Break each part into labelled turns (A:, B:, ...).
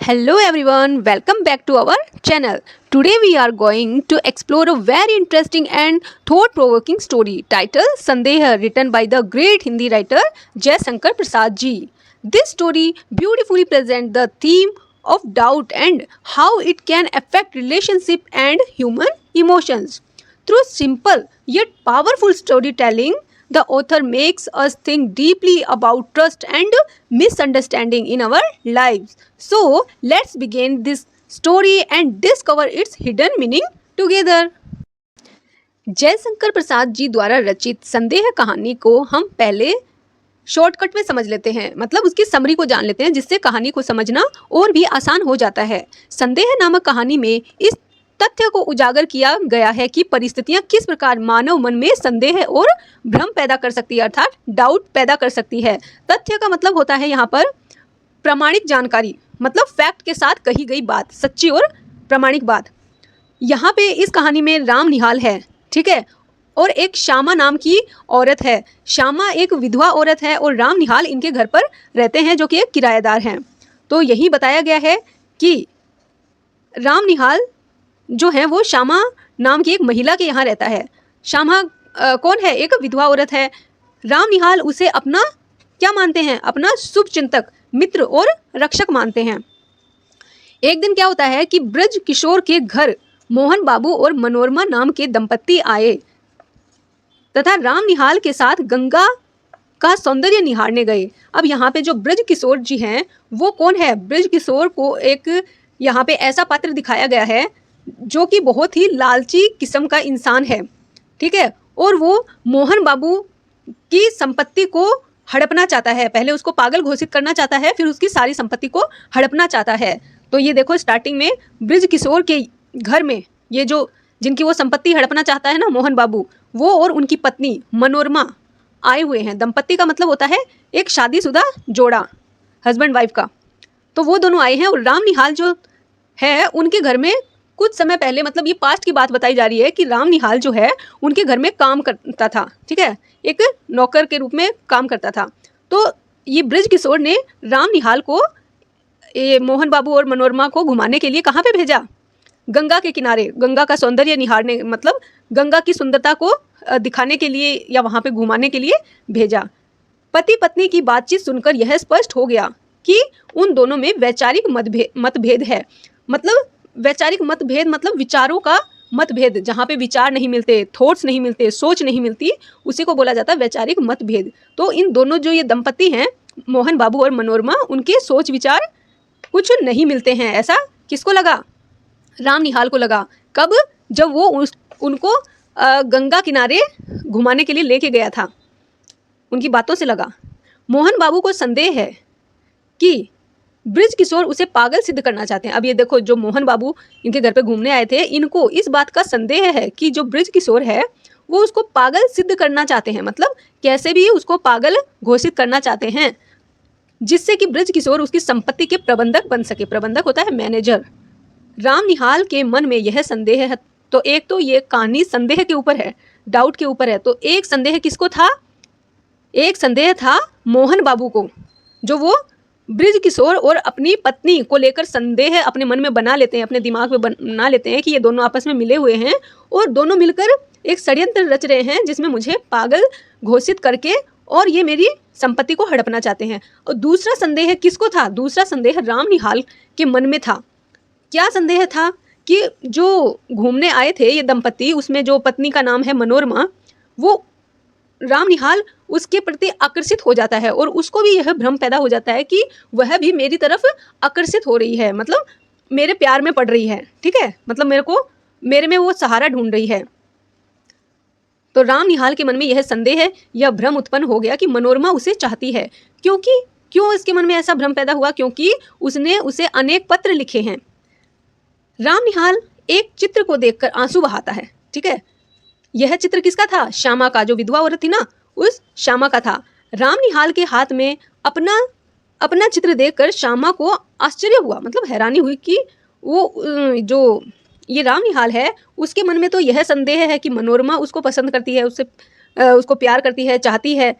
A: Hello everyone, welcome back to our channel. Today we are going to explore a very interesting and thought-provoking story titled Sandeha, written by the great Hindi writer Jaisankar Prasad ji. This story beautifully presents the theme of doubt and how it can affect relationship and human emotions. Through simple yet powerful storytelling, the author makes us think deeply about trust and misunderstanding in our lives. So, let's begin this story and discover its hidden meaning together. Jaishankar Prasad ji द्वारा रचित संदेह कहानी को हम पहले shortcut में समझ लेते हैं, मतलब उसकी समरी को जान लेते हैं, जिससे कहानी को समझना और भी आसान हो जाता है। संदेह नामक कहानी में इस तथ्य को उजागर किया गया है कि परिस्थितियां किस प्रकार मानव मन में संदेह और भ्रम पैदा कर सकती है, अर्थात डाउट पैदा कर सकती है। तथ्य का मतलब होता है यहाँ पर प्रामाणिक जानकारी, मतलब फैक्ट के साथ कही गई बात, सच्ची और प्रामाणिक बात। यहाँ पे इस कहानी में राम निहाल है, ठीक है, और एक श्यामा नाम की औरत है। श्यामा एक विधवा औरत है और राम निहाल इनके घर पर रहते हैं, जो कि एक किराएदार हैं। तो यही बताया गया है कि राम निहाल जो है वो श्यामा नाम की एक महिला के यहाँ रहता है। श्यामा कौन है? एक विधवा औरत है। राम निहाल उसे अपना क्या मानते हैं? अपना शुभ चिंतक, मित्र और रक्षक मानते हैं। एक दिन क्या होता है कि ब्रज किशोर के घर मोहन बाबू और मनोरमा नाम के दंपत्ति आए तथा राम निहाल के साथ गंगा का सौंदर्य निहारने गए। अब यहाँ पे जो ब्रज किशोर जी हैं वो कौन है? ब्रज किशोर को एक यहाँ पे ऐसा पात्र दिखाया गया है जो कि बहुत ही लालची किस्म का इंसान है, ठीक है, और वो मोहन बाबू की संपत्ति को हड़पना चाहता है। पहले उसको पागल घोषित करना चाहता है, फिर उसकी सारी संपत्ति को हड़पना चाहता है। तो ये देखो, स्टार्टिंग में ब्रज किशोर के घर में ये जो जिनकी वो संपत्ति हड़पना चाहता है ना, मोहन बाबू, वो और उनकी पत्नी मनोरमा आए हुए हैं। दंपत्ति का मतलब होता है एक शादीशुदा जोड़ा, हस्बैंड वाइफ का। तो वो दोनों आए हैं और राम निहाल जो है उनके घर में कुछ समय पहले, मतलब ये पास्ट की बात बताई जा रही है कि राम निहाल जो है उनके घर में काम करता था, ठीक है, एक नौकर के रूप में काम करता था। तो ये ब्रज किशोर ने राम निहाल को, ये मोहन बाबू और मनोरमा को घुमाने के लिए कहाँ पे भेजा? गंगा के किनारे, गंगा का सौंदर्य निहारने, मतलब गंगा की सुंदरता को दिखाने के लिए या वहाँ पे घुमाने के लिए भेजा। पति पत्नी की बातचीत सुनकर यह स्पष्ट हो गया कि उन दोनों में वैचारिक मतभेद है। मतलब वैचारिक मतभेद मतलब विचारों का मतभेद, जहाँ पे विचार नहीं मिलते, थॉट्स नहीं मिलते, सोच नहीं मिलती, उसी को बोला जाता है वैचारिक मतभेद। तो इन दोनों जो ये दंपत्ति हैं, मोहन बाबू और मनोरमा, उनके सोच विचार कुछ नहीं मिलते हैं। ऐसा किसको लगा? राम निहाल को लगा। कब? जब वो उनको गंगा किनारे घुमाने के लिए लेके गया था, उनकी बातों से लगा। मोहन बाबू को संदेह है कि ब्रज किशोर उसे पागल सिद्ध करना चाहते हैं। अब ये देखो, जो मोहन बाबू इनके घर पे घूमने आए थे, इनको इस बात का संदेह है कि जो ब्रज किशोर है वो उसको पागल सिद्ध करना चाहते हैं, मतलब कैसे भी उसको पागल घोषित करना चाहते हैं, जिससे कि ब्रज किशोर उसकी संपत्ति के प्रबंधक बन सके। प्रबंधक होता है मैनेजर। राम निहाल के मन में यह संदेह है। तो एक तो ये कहानी संदेह के ऊपर है, डाउट के ऊपर है। तो एक संदेह किसको था? एक संदेह था मोहन बाबू को, जो वो ब्रज किशोर और अपनी पत्नी को लेकर संदेह अपने मन में बना लेते हैं, अपने दिमाग में बना लेते हैं कि ये दोनों आपस में मिले हुए हैं और दोनों मिलकर एक षड्यंत्र रच रहे हैं जिसमें मुझे पागल घोषित करके और ये मेरी संपत्ति को हड़पना चाहते हैं। और दूसरा संदेह किसको था? दूसरा संदेह राम निहाल के मन में था। क्या संदेह था? कि जो घूमने आए थे ये दंपत्ति, उसमें जो पत्नी का नाम है मनोरमा, वो राम निहाल उसके प्रति आकर्षित हो जाता है और उसको भी यह भ्रम पैदा हो जाता है कि वह भी मेरी तरफ आकर्षित हो रही है, मतलब मेरे प्यार में पड़ रही है, ठीक है, मतलब मेरे में वो सहारा ढूंढ रही है। तो राम निहाल के मन में यह संदेह है, यह भ्रम उत्पन्न हो गया कि मनोरमा उसे चाहती है। क्यों इसके मन में ऐसा भ्रम पैदा हुआ? क्योंकि उसने उसे अनेक पत्र लिखे हैं। राम निहाल एक चित्र को देखकर आंसू बहाता है, ठीक है। यह चित्र किसका था? श्यामा का, जो विधवा औरत थी ना, उस श्यामा का था। राम निहाल के हाथ में अपना चित्र देखकर श्यामा को आश्चर्य हुआ, मतलब हैरानी हुई कि वो जो ये राम निहाल है उसके मन में तो यह संदेह है कि मनोरमा उसको पसंद करती है, उसको प्यार करती है, चाहती है,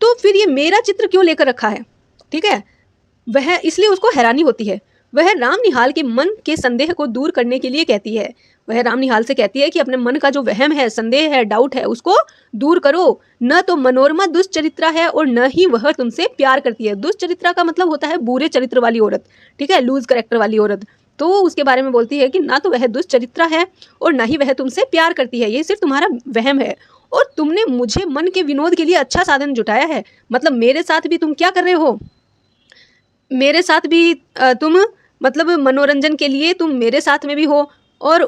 A: तो फिर ये मेरा चित्र क्यों लेकर रखा है, ठीक है। वह इसलिए उसको हैरानी होती है। वह राम निहाल के मन के संदेह को दूर करने के लिए कहती है। वह राम निहाल से कहती है कि अपने मन का जो वहम है, संदेह है, डाउट है, उसको दूर करो। न तो मनोरमा दुष्चरित्रा है और न ही वह तुमसे प्यार करती है। दुष्चरित्रा का मतलब होता है बुरे चरित्र वाली औरत, ठीक है, लूज करेक्टर वाली औरत। तो उसके बारे में बोलती है कि ना तो वह दुष्चरित्रा है और ना ही वह तुमसे प्यार करती है, ये सिर्फ तुम्हारा वहम है। और तुमने मुझे मन के विनोद के लिए अच्छा साधन जुटाया है। मतलब मेरे साथ भी तुम क्या कर रहे हो, मेरे साथ भी तुम मतलब मनोरंजन के लिए तुम मेरे साथ में भी हो, और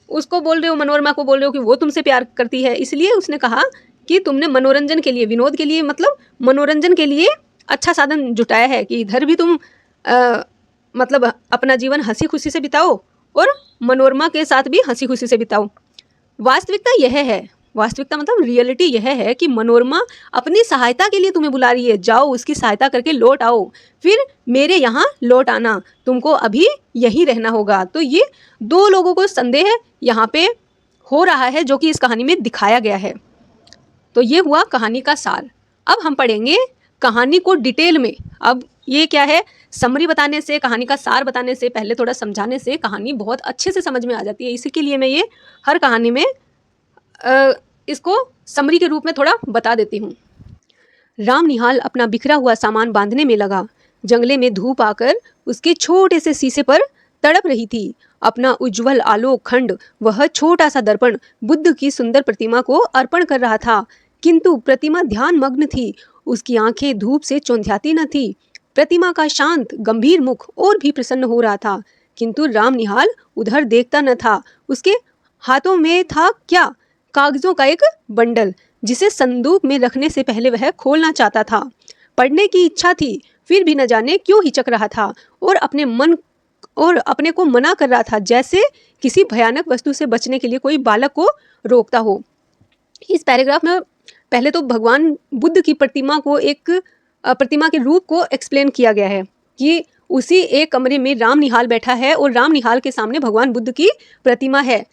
A: उसको बोल रहे हो, मनोरमा को बोल रहे हो कि वो तुमसे प्यार करती है। इसलिए उसने कहा कि तुमने मनोरंजन के लिए, विनोद के लिए, मतलब मनोरंजन के लिए अच्छा साधन जुटाया है कि इधर भी तुम मतलब अपना जीवन हंसी खुशी से बिताओ और मनोरमा के साथ भी हंसी खुशी से बिताओ। वास्तविकता यह है, वास्तविकता मतलब रियलिटी यह है कि मनोरमा अपनी सहायता के लिए तुम्हें बुला रही है। जाओ उसकी सहायता करके लौट आओ, फिर मेरे यहाँ लौट आना, तुमको अभी यहीं रहना होगा। तो ये दो लोगों को संदेह यहाँ पे हो रहा है जो कि इस कहानी में दिखाया गया है। तो ये हुआ कहानी का सार। अब हम पढ़ेंगे कहानी को डिटेल में। अब ये क्या है, समरी बताने से, कहानी का सार बताने से पहले थोड़ा समझाने से कहानी बहुत अच्छे से समझ में आ जाती है। इसी के लिए मैं ये हर कहानी में इसको समरी के रूप में थोड़ा बता देती हूँ। राम निहाल अपना बिखरा हुआ सामान बांधने में लगा। जंगले में धूप आकर उसके छोटे से शीशे पर तड़प रही थी। अपना उज्जवल आलोक खंड, वह छोटा सा दर्पण बुद्ध की सुंदर प्रतिमा को अर्पण कर रहा था, किंतु प्रतिमा ध्यान मग्न थी। उसकी आंखें धूप से चौंधियाती न थी। प्रतिमा का शांत गंभीर मुख और भी प्रसन्न हो रहा था, किंतु राम निहाल उधर देखता न था। उसके हाथों में था क्या, कागजों का एक बंडल, जिसे संदूक में रखने से पहले वह खोलना चाहता था। पढ़ने की इच्छा थी, फिर भी न जाने क्यों हिचक रहा था और अपने को मना कर रहा था, जैसे किसी भयानक वस्तु से बचने के लिए कोई बालक को रोकता हो। इस पैराग्राफ में पहले तो भगवान बुद्ध की प्रतिमा को, एक प्रतिमा के रूप को एक्सप्लेन किया गया है कि उसी एक कमरे में राम निहाल बैठा है और राम निहाल के सामने भगवान बुद्ध की प्रतिमा है।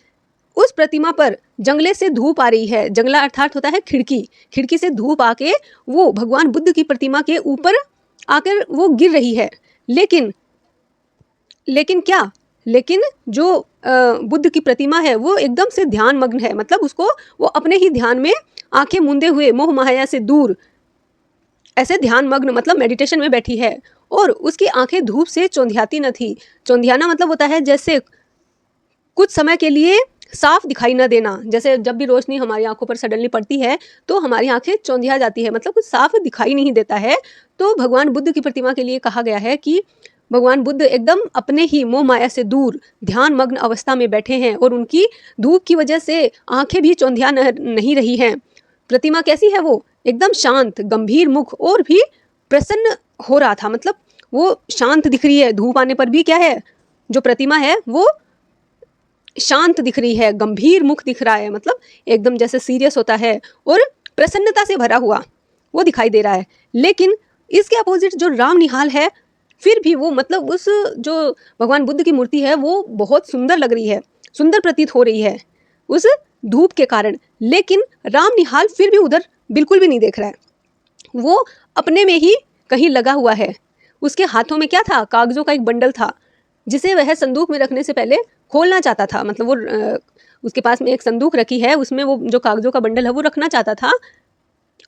A: उस प्रतिमा पर जंगले से धूप आ रही है। जंगला अर्थात होता है खिड़की, खिड़की से धूप आके वो भगवान बुद्ध की प्रतिमा के ऊपर आकर वो गिर रही है। लेकिन क्या, लेकिन जो बुद्ध की प्रतिमा है वो एकदम से ध्यान मग्न है। मतलब उसको वो अपने ही ध्यान में आंखें मूंदे हुए मोह माया से दूर ऐसे ध्यान मग्न, मतलब मेडिटेशन में बैठी है, और उसकी आंखें धूप से चौंधियाती न थी। चौंधियाना मतलब होता है जैसे कुछ समय के लिए साफ दिखाई न देना। जैसे जब भी रोशनी हमारी आंखों पर सडनली पड़ती है तो हमारी आंखें चौंधिया जाती है, मतलब कुछ साफ दिखाई नहीं देता है। तो भगवान बुद्ध की प्रतिमा के लिए कहा गया है कि भगवान बुद्ध एकदम अपने ही मोह माया से दूर ध्यान मग्न अवस्था में बैठे हैं और उनकी धूप की वजह से आंखें भी चौंधिया नहीं रही हैं। प्रतिमा कैसी है, वो एकदम शांत गंभीर मुख और भी प्रसन्न हो रहा था। मतलब वो शांत दिख रही है, धूप आने पर भी क्या है, जो प्रतिमा है वो शांत दिख रही है, गंभीर मुख दिख रहा है, मतलब एकदम जैसे सीरियस होता है और प्रसन्नता से भरा हुआ वो दिखाई दे रहा है। लेकिन इसके अपोजिट जो राम निहाल है, फिर भी वो मतलब उस जो भगवान बुद्ध की मूर्ति है वो बहुत सुंदर लग रही है, सुंदर प्रतीत हो रही है उस धूप के कारण। लेकिन राम निहाल फिर भी उधर बिल्कुल भी नहीं देख रहा है, वो अपने में ही कहीं लगा हुआ है। उसके हाथों में क्या था, कागजों का एक बंडल था, जिसे वह संदूक में रखने से पहले खोलना चाहता था। मतलब वो उसके पास में एक संदूक रखी है, उसमें वो जो कागजों का बंडल है वो रखना चाहता था,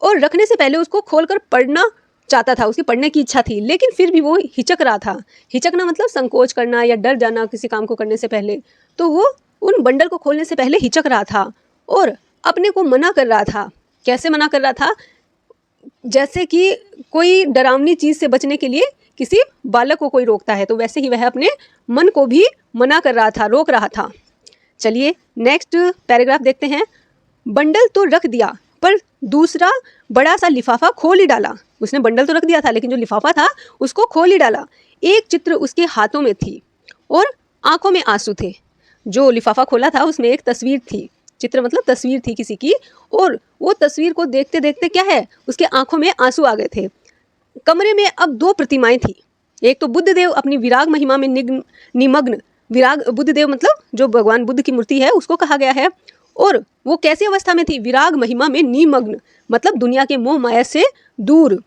A: और रखने से पहले उसको खोलकर पढ़ना चाहता था, उसकी पढ़ने की इच्छा थी। लेकिन फिर भी वो हिचक रहा था। हिचकना मतलब संकोच करना या डर जाना किसी काम को करने से पहले। तो वो उन बंडल को खोलने से पहले हिचक रहा था और अपने को मना कर रहा था। कैसे मना कर रहा था, जैसे कि कोई डरावनी चीज़ से बचने के लिए किसी बालक को कोई रोकता है, तो वैसे ही वह अपने मन को भी मना कर रहा था, रोक रहा था। चलिए नेक्स्ट पैराग्राफ देखते हैं। बंडल तो रख दिया पर दूसरा बड़ा सा लिफाफा खोल ही डाला। उसने बंडल तो रख दिया था लेकिन जो लिफाफा था उसको खोल ही डाला। एक चित्र उसके हाथों में थी और आंखों में आंसू थे। जो लिफाफा खोला था उसमें एक तस्वीर थी, चित्र मतलब तस्वीर थी किसी की, और वो तस्वीर को देखते देखते क्या है, उसके आंखों में आंसू आ गए थे। कमरे में अब दो प्रतिमाएं थी। एक तो बुद्धदेव अपनी विराग महिमा में निमग्न, विराग बुद्धदेव मतलब जो भगवान बुद्ध की मूर्ति है उसको कहा गया है, और वो कैसी अवस्था में थी, विराग महिमा में निमग्न, मतलब दुनिया के मोह माया से दूर,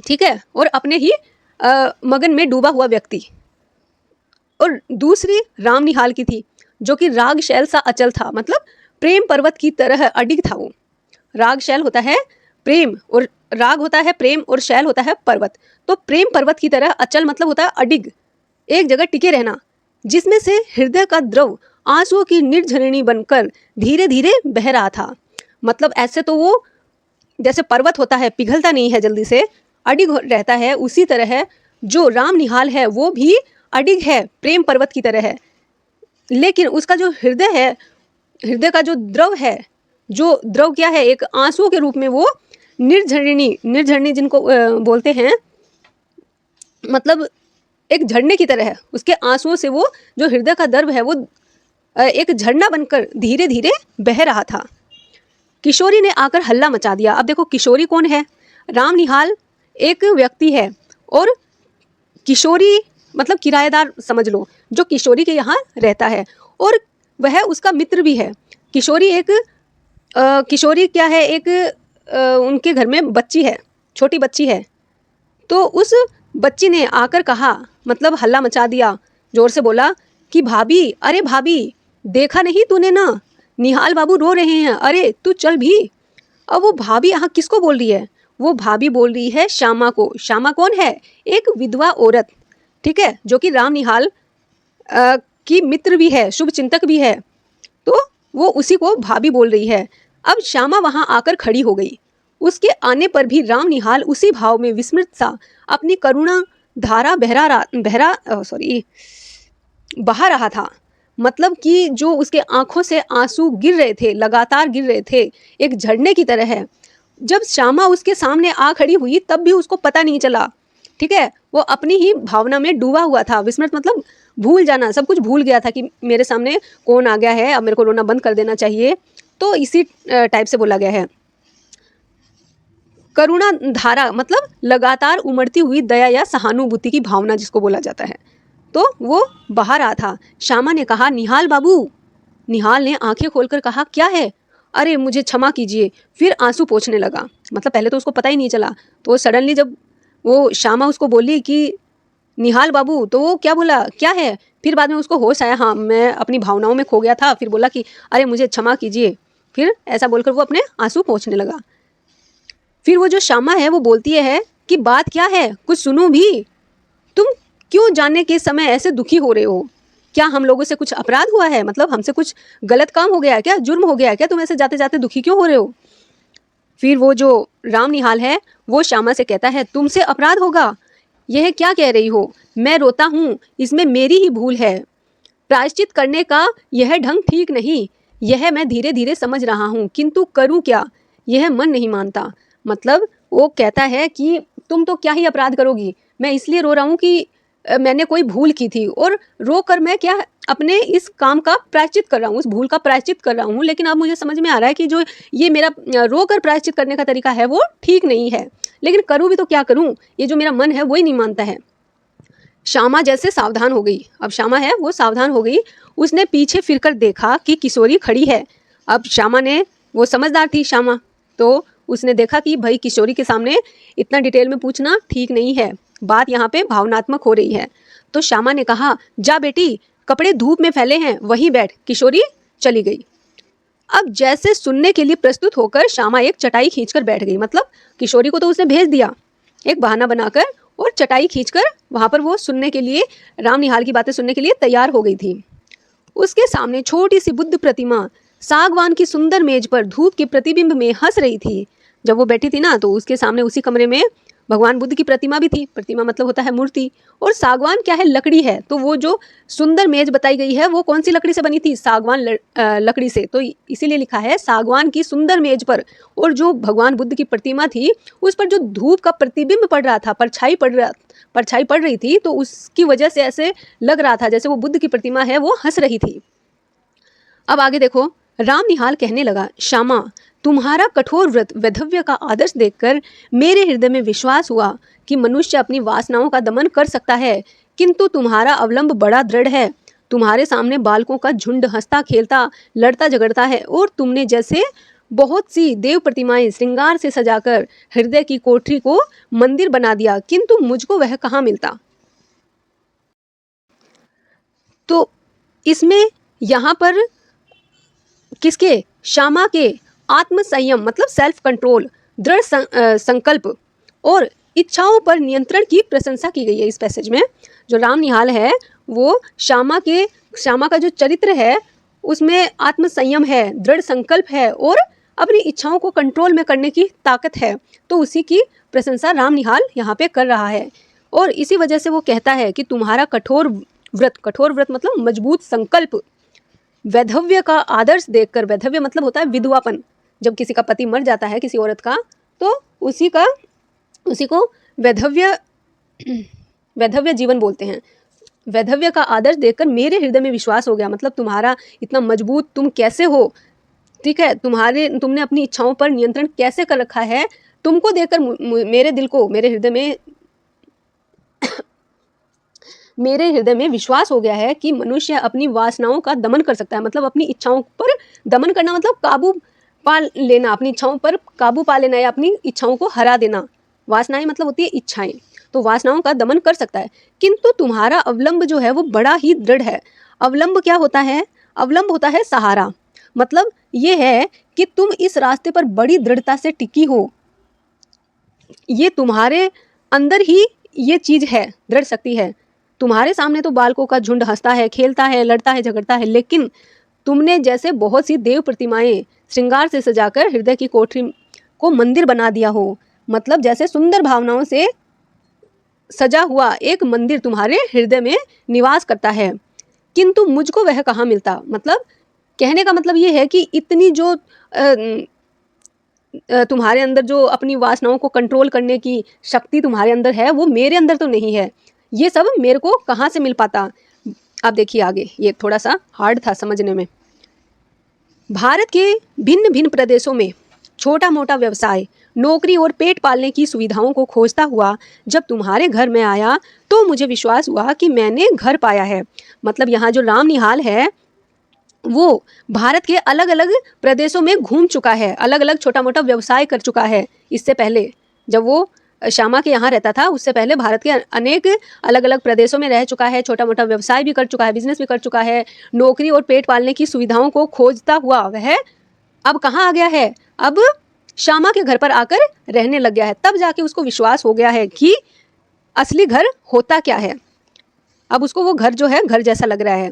A: ठीक है, और अपने ही मगन में डूबा हुआ व्यक्ति, और दूसरी राम निहाल की थी जो कि राग शैल सा अचल था, मतलब प्रेम पर्वत की तरह अडिग था वो। राग शैल होता है प्रेम, और राग होता है प्रेम, और शैल होता है पर्वत। तो प्रेम पर्वत की तरह अचल मतलब होता है अडिग, एक जगह टिके रहना, जिसमें से हृदय का द्रव आंसुओं की निर्झरणी बनकर धीरे धीरे बह रहा था। मतलब ऐसे तो वो जैसे पर्वत होता है, पिघलता नहीं है जल्दी से, अडिग रहता है, उसी तरह है जो राम निहाल है वो भी अडिग है, प्रेम पर्वत की तरह है। लेकिन उसका जो हृदय है, हृदय का जो द्रव है, जो द्रव क्या है, एक आंसुओं के रूप में वो निर्झरणी, निर्झरणी जिनको बोलते हैं, मतलब एक झरने की तरह है, उसके आंसुओं से वो जो हृदय का द्रव है वो एक झरना बनकर धीरे धीरे बह रहा था। किशोरी ने आकर हल्ला मचा दिया। अब देखो किशोरी कौन है, राम निहाल एक व्यक्ति है, और किशोरी मतलब किराएदार समझ लो, जो किशोरी के यहाँ रहता है, और वह उसका मित्र भी है। किशोरी एक किशोरी क्या है, एक उनके घर में बच्ची है, छोटी बच्ची है। तो उस बच्ची ने आकर कहा, मतलब हल्ला मचा दिया, जोर से बोला कि भाभी, अरे भाभी, देखा नहीं तूने ना, निहाल बाबू रो रहे हैं, अरे तू चल भी। अब वो भाभी यहाँ किसको बोल रही है, वो भाभी बोल रही है श्यामा को। श्यामा कौन है, एक विधवा औरत, ठीक है, जो कि राम निहाल की मित्र भी है, शुभ चिंतक भी है। तो वो उसी को भाभी बोल रही है। अब श्यामा वहाँ आकर खड़ी हो गई। उसके आने पर भी राम निहाल उसी भाव में विस्मृत सा अपनी करुणा धारा बहा रहा था। मतलब कि जो उसके आंखों से आंसू गिर रहे थे, लगातार गिर रहे थे, एक झरने की तरह है। जब श्यामा उसके सामने आ खड़ी हुई तब भी उसको पता नहीं चला, ठीक है, वो अपनी ही भावना में डूबा हुआ था। विस्मृत मतलब भूल जाना, सब कुछ भूल गया था कि मेरे सामने कौन आ गया है, अब मेरे को रोना बंद कर देना चाहिए। तो इसी टाइप से बोला गया है। करुणा धारा मतलब लगातार उमड़ती हुई दया या सहानुभूति की भावना जिसको बोला जाता है, तो वो बहा रहा था। श्यामा ने कहा, निहाल बाबू। निहाल ने आंखें खोलकर कहा, क्या है, अरे मुझे क्षमा कीजिए। फिर आंसू पोंछने लगा। मतलब पहले तो उसको पता ही नहीं चला, तो सडनली जब वो श्यामा उसको बोली कि निहाल बाबू, तो वो क्या बोला, क्या है, फिर बाद में उसको होश आया, हाँ मैं अपनी भावनाओं में खो गया था। फिर बोला कि अरे मुझे क्षमा कीजिए। फिर ऐसा बोलकर वो अपने आंसू पोंछने लगा। फिर वो जो श्यामा है वो बोलती है कि बात क्या है, कुछ सुनो भी, तुम क्यों जाने के समय ऐसे दुखी हो रहे हो, क्या हम लोगों से कुछ अपराध हुआ है, मतलब हमसे कुछ गलत काम हो गया है क्या, जुर्म हो गया है क्या, तुम ऐसे जाते जाते दुखी क्यों हो रहे हो। फिर वो जो राम निहाल है वो श्यामा से कहता है, तुमसे अपराध होगा, यह क्या कह रही हो, मैं रोता हूँ, इसमें मेरी ही भूल है, प्रायश्चित करने का यह ढंग ठीक नहीं, यह मैं धीरे धीरे समझ रहा हूँ, किंतु करूँ क्या, यह मन नहीं मानता। मतलब वो कहता है कि तुम तो क्या ही अपराध करोगी, मैं इसलिए रो रहा हूँ कि मैंने कोई भूल की थी, और रो कर मैं क्या अपने इस काम का प्रायश्चित कर रहा हूँ, उस भूल का प्रायश्चित कर रहा हूँ। लेकिन अब मुझे समझ में आ रहा है कि जो ये मेरा रो कर प्रायश्चित करने का तरीका है वो ठीक नहीं है, लेकिन करूँ भी तो क्या करूँ, ये जो मेरा मन है वही नहीं मानता है। श्यामा जैसे सावधान हो गई। अब श्यामा है वो सावधान हो गई। उसने पीछे फिरकर देखा कि किशोरी खड़ी है। अब श्यामा ने, वो समझदार थी श्यामा, तो उसने देखा कि भाई किशोरी के सामने इतना डिटेल में पूछना ठीक नहीं है, बात यहाँ पे भावनात्मक हो रही है। तो श्यामा ने कहा, जा बेटी, कपड़े धूप में फैले हैं, वहीं बैठ। किशोरी चली गई। अब जैसे सुनने के लिए प्रस्तुत होकर श्यामा एक चटाई खींचकर बैठ गई। मतलब किशोरी को तो उसने भेज दिया एक बहाना बनाकर, और चटाई खींचकर वहाँ पर वो सुनने के लिए, राम निहाल की बातें सुनने के लिए तैयार हो गई थी। उसके सामने छोटी सी बुद्ध प्रतिमा सागवान की सुंदर मेज पर धूप के प्रतिबिंब में हंस रही थी। जब वो बैठी थी ना, तो उसके सामने उसी कमरे में भगवान बुद्ध की प्रतिमा भी थी। प्रतिमा मतलब होता है मूर्ति, और सागवान क्या है, लकड़ी है। तो वो जो सुंदर मेज बताई गई है वो कौन सी लकड़ी से बनी थी, सागवान लकड़ी से। तो इसीलिए लिखा है सागवान की सुंदर मेज पर, और जो भगवान बुद्ध की प्रतिमा थी उस पर जो धूप का प्रतिबिंब पड़ रहा था, परछाई पड़ रही थी, तो उसकी वजह से ऐसे लग रहा था जैसे वो बुद्ध की प्रतिमा है वो हंस रही थी। अब आगे देखो, राम निहाल कहने लगा, श्यामा, तुम्हारा कठोर व्रत वैधव्य का आदर्श देखकर मेरे हृदय में विश्वास हुआ कि मनुष्य अपनी वासनाओं का दमन कर सकता है, किंतु तुम्हारा अवलंब बड़ा दृढ़ है। तुम्हारे सामने बालकों का झुंड हंसता खेलता लड़ता झगड़ता है, और तुमने जैसे बहुत सी देव प्रतिमाएं श्रृंगार से सजाकर हृदय की कोठरी को मंदिर बना दिया, किंतु मुझको वह कहाँ मिलता। तो इसमें यहाँ पर किसके, श्यामा के आत्म संयम मतलब सेल्फ कंट्रोल, दृढ़ संकल्प और इच्छाओं पर नियंत्रण की प्रशंसा की गई है। इस पैसेज में जो राम निहाल है वो श्यामा का जो चरित्र है उसमें आत्म संयम है, दृढ़ संकल्प है और अपनी इच्छाओं को कंट्रोल में करने की ताकत है, तो उसी की प्रशंसा राम निहाल यहाँ पे कर रहा है। और इसी वजह से वो कहता है कि तुम्हारा कठोर व्रत मतलब मजबूत संकल्प, वैधव्य का आदर्श देखकर, वैधव्य मतलब होता है विधवापन, जब किसी का पति मर जाता है किसी औरत का तो उसी को वैधव्य जीवन बोलते हैं। वैधव्य का आदर्श देखकर मेरे हृदय में विश्वास हो गया, मतलब तुम्हारा इतना मजबूत तुम कैसे हो, ठीक है, तुमने अपनी इच्छाओं पर नियंत्रण कैसे कर रखा है, तुमको देखकर मेरे हृदय में विश्वास हो गया है कि मनुष्य अपनी वासनाओं का दमन कर सकता है। मतलब अपनी इच्छाओं पर दमन करना मतलब काबू पा लेना, अपनी इच्छाओं पर काबू पा लेना या अपनी इच्छाओं को हरा देना। वासनाएं मतलब होती है इच्छाएं, तो वासनाओं का दमन कर सकता है, किंतु तुम्हारा अवलंब जो है वो बड़ा ही दृढ़ है। अवलंब क्या होता है? अवलंब होता है सहारा, मतलब ये है कि तुम इस रास्ते पर बड़ी दृढ़ता से टिकी हो, ये तुम्हारे अंदर ही ये चीज है, दृढ़ शक्ति है। तुम्हारे सामने तो बालकों का झुंड हंसता है, खेलता है, लड़ता है, झगड़ता है, लेकिन तुमने जैसे बहुत सी देव प्रतिमाएं श्रृंगार से सजाकर हृदय की कोठरी को मंदिर बना दिया हो, मतलब जैसे सुंदर भावनाओं से सजा हुआ एक मंदिर तुम्हारे हृदय में निवास करता है, किंतु मुझको वह कहाँ मिलता। मतलब कहने का मतलब ये है कि इतनी जो तुम्हारे अंदर जो अपनी वासनाओं को कंट्रोल करने की शक्ति तुम्हारे अंदर है वो मेरे अंदर तो नहीं है, ये सब मेरे को कहाँ से मिल पाता। अब देखिए आगे, ये थोड़ा सा हार्ड था समझने में। भारत के भिन्न भिन्न प्रदेशों में छोटा मोटा व्यवसाय, नौकरी और पेट पालने की सुविधाओं को खोजता हुआ जब तुम्हारे घर में आया तो मुझे विश्वास हुआ कि मैंने घर पाया है। मतलब यहाँ जो राम निहाल है वो भारत के अलग अलग प्रदेशों में घूम चुका है, अलग अलग छोटा मोटा व्यवसाय कर चुका है। इससे पहले जब वो श्यामा के यहाँ रहता था उससे पहले भारत के अनेक अलग अलग प्रदेशों में रह चुका है, छोटा मोटा व्यवसाय भी कर चुका है, बिजनेस भी कर चुका है, नौकरी और पेट पालने की सुविधाओं को खोजता हुआ वह अब कहाँ आ गया है, अब श्यामा के घर पर आकर रहने लग गया है। तब जाके उसको विश्वास हो गया है कि असली घर होता क्या है। अब उसको वो घर जो है घर जैसा लग रहा है।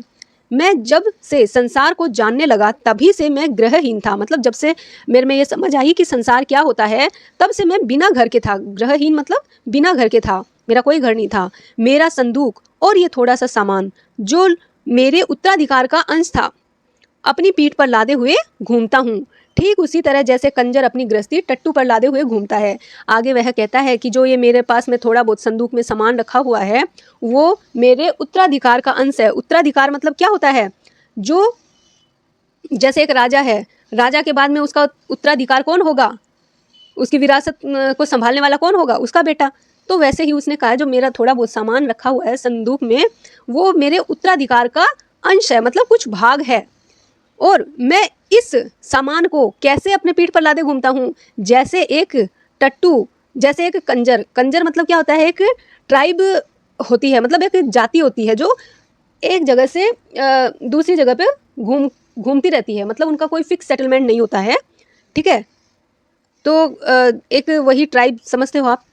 A: मैं जब से संसार को जानने लगा तभी से मैं गृहहीन था, मतलब जब से मेरे में ये समझ आई कि संसार क्या होता है तब से मैं बिना घर के था। गृहहीन मतलब बिना घर के था, मेरा कोई घर नहीं था। मेरा संदूक और ये थोड़ा सा सामान जो मेरे उत्तराधिकार का अंश था अपनी पीठ पर लादे हुए घूमता हूँ, ठीक उसी तरह जैसे कंजर अपनी गृहस्थी टट्टू पर लादे हुए घूमता है। आगे वह कहता है कि जो ये मेरे पास में थोड़ा बहुत संदूक में सामान रखा हुआ है वो मेरे उत्तराधिकार का अंश है। उत्तराधिकार मतलब क्या होता है, जो जैसे एक राजा है, राजा के बाद में उसका उत्तराधिकार कौन होगा, उसकी विरासत को संभालने वाला कौन होगा, उसका बेटा। तो वैसे ही उसने कहा जो मेरा थोड़ा बहुत सामान रखा हुआ है संदूक में वो मेरे उत्तराधिकार का अंश है, मतलब कुछ भाग है। और मैं इस सामान को कैसे अपने पीठ पर लादे घूमता हूँ, जैसे एक टट्टू, जैसे एक कंजर। कंजर मतलब क्या होता है, एक ट्राइब होती है, मतलब एक जाति होती है जो एक जगह से दूसरी जगह पे घूमती रहती है, मतलब उनका कोई फिक्स सेटलमेंट नहीं होता है, ठीक है। तो एक वही ट्राइब समझते हो आप,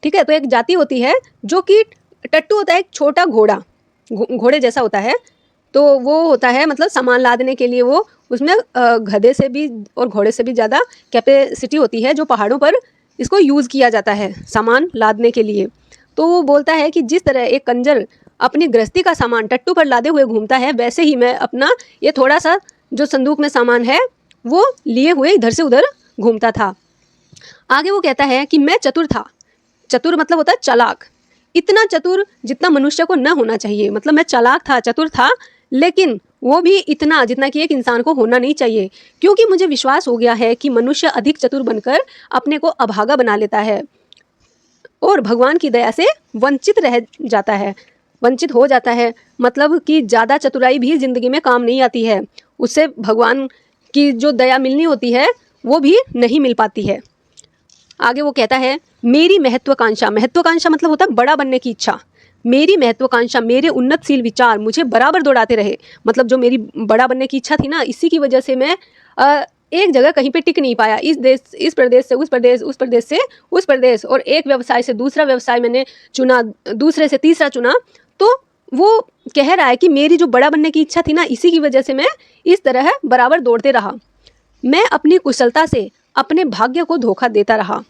A: ठीक है। तो एक जाति होती है जो कि टट्टू होता है, एक छोटा घोड़ा, घोड़े जैसा होता है। तो वो होता है मतलब सामान लादने के लिए वो उसमें गधे से भी और घोड़े से भी ज़्यादा कैपेसिटी होती है, जो पहाड़ों पर इसको यूज़ किया जाता है सामान लादने के लिए। तो वो बोलता है कि जिस तरह एक कंजर अपनी गृहस्थी का सामान टट्टू पर लादे हुए घूमता है, वैसे ही मैं अपना ये थोड़ा सा जो संदूक में सामान है वो लिए हुए इधर से उधर घूमता था। आगे वो कहता है कि मैं चतुर था। चतुर मतलब होता है चालाक, इतना चतुर जितना मनुष्य को न होना चाहिए। मतलब मैं चालाक था, चतुर था, लेकिन वो भी इतना जितना कि एक इंसान को होना नहीं चाहिए, क्योंकि मुझे विश्वास हो गया है कि मनुष्य अधिक चतुर बनकर अपने को अभागा बना लेता है और भगवान की दया से वंचित रह जाता है, वंचित हो जाता है। मतलब कि ज़्यादा चतुराई भी ज़िंदगी में काम नहीं आती है, उससे भगवान कि जो दया मिलनी होती है वो भी नहीं मिल पाती है। आगे वो कहता है, मेरी महत्वाकांक्षा, महत्वाकांक्षा मतलब होता है बड़ा बनने की इच्छा। मेरी महत्वाकांक्षा, मेरे उन्नतशील विचार मुझे बराबर दौड़ाते रहे। मतलब जो मेरी बड़ा बनने की इच्छा थी ना, इसी की वजह से मैं एक जगह कहीं पे टिक नहीं पाया। इस प्रदेश से उस प्रदेश, उस प्रदेश से उस प्रदेश, और एक व्यवसाय से दूसरा व्यवसाय मैंने चुना, दूसरे से तीसरा चुना। तो वो कह रहा है कि मेरी जो बड़ा बनने की इच्छा थी ना, इसी की वजह से मैं इस तरह बराबर दौड़ते रहा। मैं अपनी कुशलता से अपने भाग्य को धोखा देता रहा।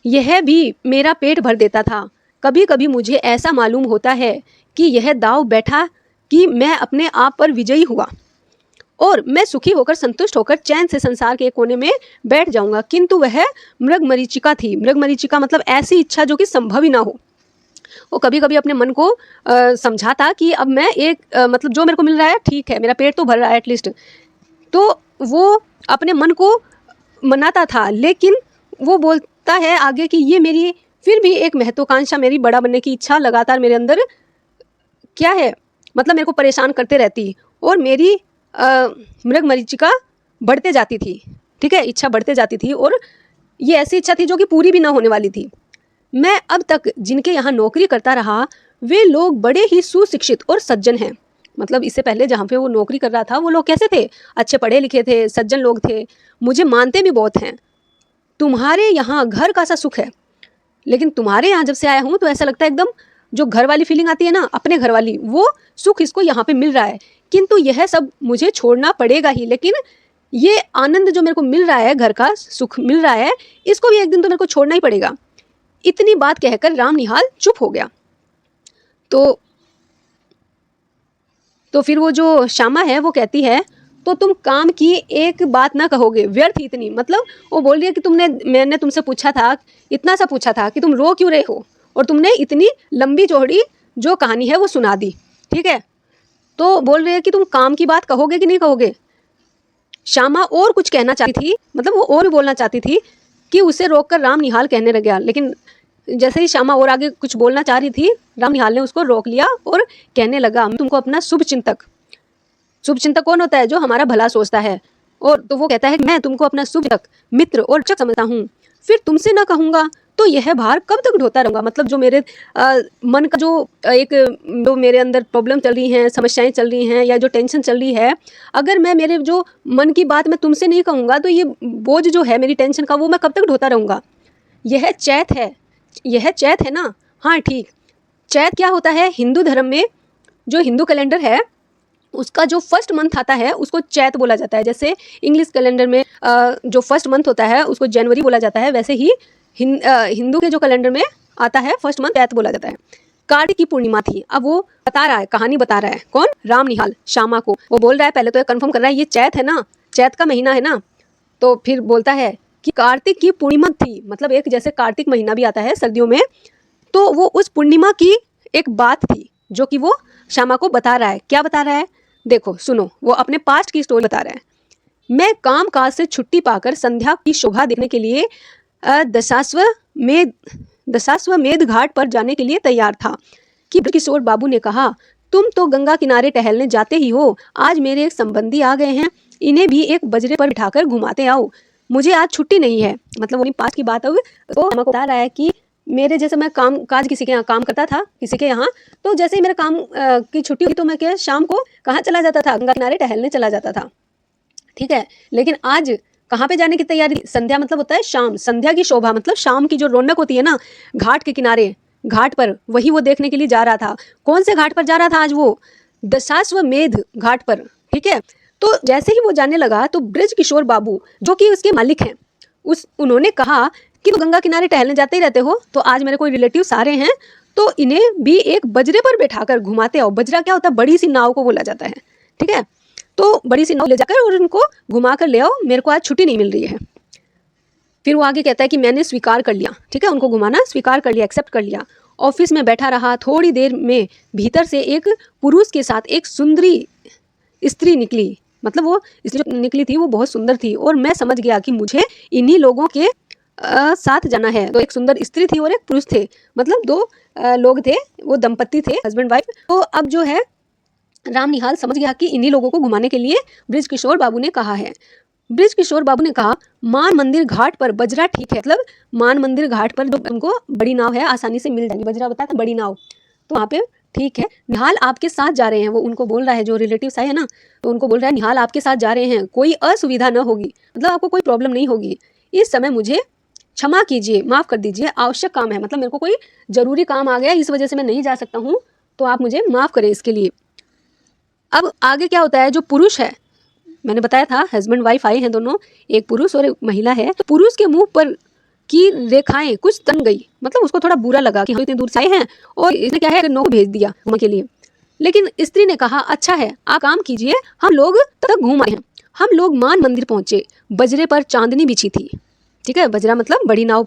A: यह भी मेरा पेट भर देता था। कभी कभी मुझे ऐसा मालूम होता है कि यह दांव बैठा कि मैं अपने आप पर विजयी हुआ और मैं सुखी होकर, संतुष्ट होकर चैन से संसार के एक कोने में बैठ जाऊंगा। किंतु वह मृगमरीचिका थी। मृगमरीचिका मतलब ऐसी इच्छा जो कि संभव ही ना हो। वो कभी कभी अपने मन को समझाता कि अब मैं मतलब जो मेरे को मिल रहा है ठीक है, मेरा पेट तो भर रहा है एटलीस्ट, तो वो अपने मन को मनाता था। लेकिन वो बोलता है आगे कि ये मेरी फिर भी एक महत्वाकांक्षा, मेरी बड़ा बनने की इच्छा लगातार मेरे अंदर क्या है, मतलब मेरे को परेशान करते रहती और मेरी मृगमरीचिका बढ़ते जाती थी। ठीक है, इच्छा बढ़ते जाती थी और ये ऐसी इच्छा थी जो कि पूरी भी ना होने वाली थी। मैं अब तक जिनके यहाँ नौकरी करता रहा वे लोग बड़े ही सुशिक्षित और सज्जन हैं। मतलब इससे पहले जहाँ पे वो नौकरी कर रहा था वो लोग कैसे थे, अच्छे पढ़े लिखे थे, सज्जन लोग थे, मुझे मानते भी बहुत हैं। तुम्हारे यहाँ घर का सा सुख है, लेकिन तुम्हारे यहाँ जब से आया हूँ तो ऐसा लगता है एकदम जो घर वाली फीलिंग आती है ना, अपने घर वाली, वो सुख इसको यहाँ पे मिल रहा है। किंतु यह सब मुझे छोड़ना पड़ेगा ही। लेकिन ये आनंद जो मेरे को मिल रहा है, घर का सुख मिल रहा है, इसको भी एक दिन तो मेरे को छोड़ना ही पड़ेगा। इतनी बात कहकर राम निहाल चुप हो गया। तो फिर वो जो श्यामा है वो कहती है, तो तुम काम की एक बात ना कहोगे, व्यर्थ इतनी। मतलब वो बोल रही है कि मैंने तुमसे पूछा था, इतना सा पूछा था कि तुम रो क्यों रहे हो, और तुमने इतनी लंबी चौड़ी जो कहानी है वो सुना दी। ठीक है, तो बोल रही है कि तुम काम की बात कहोगे कि नहीं कहोगे। श्यामा और कुछ कहना चाहती थी, मतलब वो और भी बोलना चाहती थी कि उसे रोककर राम निहाल कहने लग गया। लेकिन जैसे ही श्यामा और आगे कुछ बोलना चाह रही थी, राम निहाल ने उसको रोक लिया और कहने लगा, तुमको अपना शुभ चिंतक कौन होता है, जो हमारा भला सोचता है। और तो वो कहता है, मैं तुमको अपना शुभ चिंतक, मित्र और रक्षक समझता हूँ। फिर तुमसे ना कहूँगा तो यह भार कब तक ढोता रहूँगा। मतलब जो मेरे मन का जो मेरे अंदर प्रॉब्लम चल रही हैं, समस्याएं चल रही हैं, या जो टेंशन चल रही है, अगर मैं मेरे जो मन की बात मैं तुमसे नहीं कहूँगा तो ये बोझ जो है मेरी टेंशन का, वो मैं कब तक ढोता रहूँगा। यह चैत है ना। हाँ ठीक, चैत क्या होता है, हिंदू धर्म में जो हिंदू कैलेंडर है उसका जो फर्स्ट मंथ आता है उसको चैत बोला जाता है। जैसे इंग्लिश कैलेंडर में जो फर्स्ट मंथ होता है उसको जनवरी बोला जाता है, वैसे ही हिंदू के जो कैलेंडर में आता है फर्स्ट मंथ चैत बोला जाता है। कार्तिक की पूर्णिमा थी। अब वो बता रहा है, कहानी बता रहा है, कौन, राम निहाल श्यामा को। वो बोल रहा है, पहले तो ये कंफर्म कर रहा है ये चैत है ना, चैत का महीना है ना। तो फिर बोलता है कि कार्तिक की पूर्णिमा थी, मतलब एक जैसे कार्तिक महीना भी आता है सर्दियों में, तो वो उस पूर्णिमा की एक बात थी जो कि वो श्यामा को बता रहा है। क्या बता रहा है, देखो सुनो, वो अपने पास्ट की स्टोरी बता रहा है। मैं काम काज से छुट्टी पाकर संध्या की शोभा देखने के लिए दशाश्वमेध घाट पर जाने के लिए तैयार था कि किशोर बाबू ने कहा, तुम तो गंगा किनारे टहलने जाते ही हो, आज मेरे एक संबंधी आ गए हैं, इन्हें भी एक बजरे पर बिठाकर घुमाते आओ, मुझे आज छुट्टी नहीं है। मतलब वो पास की बात है, तो हमको बता रहा है कि मेरे जैसे मैं काम काज किसी के यहाँ काम करता था, किसी के यहाँ, तो जैसे ही मेरे काम की छुट्टी हुई तो मैं क्या शाम को कहाँ चला जाता था, गंगा किनारे टहलने चला जाता था। ठीक है, लेकिन आज कहाँ पे जाने की तैयारी, संध्या मतलब होता है शाम, संध्या की शोभा मतलब शाम की जो रौनक होती है ना घाट के किनारे, घाट पर, वही वो देखने के लिए जा रहा था। कौन से घाट पर जा रहा था आज वो, दशाश्वमेध घाट पर। ठीक है, तो जैसे ही वो जाने लगा तो ब्रज किशोर बाबू जो कि उसके मालिक हैं, उन्होंने कहा कि तो गंगा किनारे टहलने जाते ही रहते हो, तो आज मेरे कोई रिलेटिव सारे हैं, तो इन्हें भी एक बजरे पर बैठाकर घुमाते आओ। बजरा क्या होता है, बड़ी सी नाव को बोला जाता है। ठीक है, तो बड़ी सी नाव ले जाकर और उनको घुमा कर ले आओ, मेरे को आज छुट्टी नहीं मिल रही है। फिर वो आगे कहता है कि मैंने स्वीकार कर लिया। ठीक है, उनको घुमाना स्वीकार कर लिया, एक्सेप्ट कर लिया। ऑफिस में बैठा रहा, थोड़ी देर में भीतर से एक पुरुष के साथ एक सुंदरी स्त्री निकली। मतलब वो स्त्री जो निकली थी वो बहुत सुंदर थी और मैं समझ गया कि मुझे इन्हीं लोगों के साथ जाना है। तो एक सुंदर स्त्री थी और एक पुरुष थे, मतलब दो लोग थे, वो दंपत्ति थे, हस्बैंड वाइफ। तो अब जो है राम निहाल समझ गया कि इन्हीं लोगों को घुमाने के लिए बृजकिशोर बाबू ने कहा है। बृजकिशोर बाबू ने कहा, मान मंदिर घाट पर बजरा ठीक है। मतलब मान मंदिर घाट पर जो उनको बड़ी नाव है आसानी से मिल जाएगी। बजरा बताया था बड़ी नाव, तो वहाँ पे ठीक है। निहाल आपके साथ जा रहे हैं, वो उनको बोल रहा है, जो रिलेटिव्स आए हैं ना, तो उनको बोल रहा है निहाल आपके साथ जा रहे हैं, कोई असुविधा न होगी, मतलब आपको कोई प्रॉब्लम नहीं होगी। इस समय मुझे क्षमा कीजिए, माफ़ कर दीजिए, आवश्यक काम है, मतलब मेरे को कोई ज़रूरी काम आ गया, इस वजह से मैं नहीं जा सकता हूँ, तो आप मुझे माफ़ करें इसके लिए। अब आगे क्या होता है, जो पुरुष है, मैंने बताया था हस्बैंड वाइफ आए हैं दोनों, एक पुरुष और एक महिला है, तो पुरुष के मुंह पर की रेखाएं कुछ तन गई, मतलब उसको थोड़ा बुरा लगा कि हम इतनी दूर से आए हैं और इसने क्या है नौको भेज दिया घूमने के लिए। लेकिन स्त्री ने कहा, अच्छा है, आप काम कीजिए, हम लोग तक घूम आए हैं। हम लोग मान मंदिर पहुंचे, बजरे पर चांदनी बिछी थी। ठीक है, बजरा मतलब बड़ी नाव